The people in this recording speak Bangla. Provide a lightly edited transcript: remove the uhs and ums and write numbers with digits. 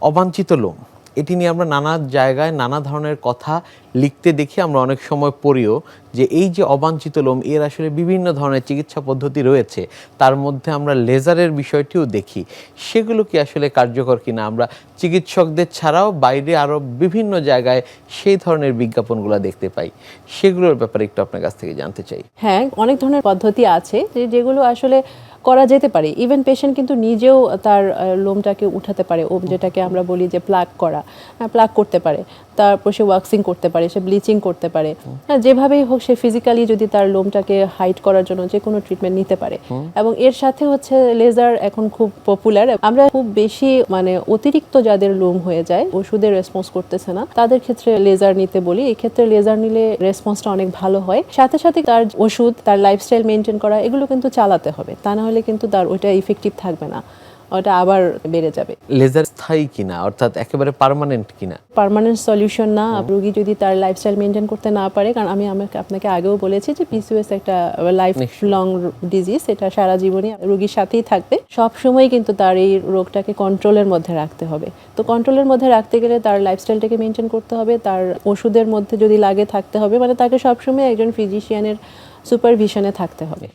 অবাঞ্ছিত লোম, এটি নিয়ে আমরা নানা জায়গায় নানা ধরনের কথা লিখতে দেখি, আমরা অনেক সময় পড়িও যে এই যে অবাঞ্ছিত লোম এর আসলে বিভিন্ন ধরনের চিকিৎসা পদ্ধতি রয়েছে, তার মধ্যে আমরা লেজারের বিষয়টিও দেখি। সেগুলো কি আসলে কার্যকর কিনা, আমরা চিকিৎসকদের ছাড়াও বাইরে আরও বিভিন্ন জায়গায় সেই ধরনের বিজ্ঞাপনগুলো দেখতে পাই, সেগুলোর ব্যাপারে একটু আপনার কাছ থেকে জানতে চাই। হ্যাঁ, অনেক ধরনের পদ্ধতি আছে যেগুলো আসলে করা যেতে পারে। ইভেন পেশেন্ট কিন্তু নিজেও তার লোমটাকে উঠাতে পারে, যেটাকে আমরা বলি যে প্লাগ করা, প্লাগ করতে পারে। তারপর সে ওয়াক্সিং করতে পারে, সে ব্লিচিং করতে পারে, যেভাবেই হোক সে ফিজিক্যালি যদি তার লোমটাকে হাইট করার জন্য যে কোনো ট্রিটমেন্ট নিতে পারে। এবং এর সাথে হচ্ছে লেজার এখন খুব পপুলার। আমরা খুব বেশি অতিরিক্ত যাদের লোম হয়ে যায়, ওষুধের রেসপন্স করতেছে না, তাদের ক্ষেত্রে লেজার নিতে বলি। এই ক্ষেত্রে লেজার নিলে রেসপন্সটা অনেক ভালো হয়। সাথে সাথে তার ওষুধ, তার লাইফস্টাইল মেনটেন করা, এগুলো কিন্তু চালাতে হবে, তা না হলে কিন্তু তার ওইটা ইফেক্টিভ থাকবে না, ওটা আবার বেড়ে যাবে। লেজার স্থায়ী কিনা, অর্থাৎ একেবারে পার্মানেন্ট কিনা? পার্মানেন্ট সলিউশন না। রোগী যদি তার লাইফস্টাইল মেনটেন করতে না পারে, কারণ আমি আপনাকে আগেও বলেছি যে পিসিওএস একটা লাইফ লং ডিজিজ, এটা সারা জীবনই রোগীর সাথেই থাকবে। সব সময় কিন্তু তার এই রোগটাকে কন্ট্রোলের মধ্যে রাখতে হবে। তো কন্ট্রোলের মধ্যে রাখতে গেলে তার লাইফস্টাইলটাকে মেনটেন করতে হবে, তার ওষুধের মধ্যে যদি লাগে থাকতে হবে, তাকে সবসময় একজন ফিজিশিয়ানের সুপারভিশনে থাকতে হবে।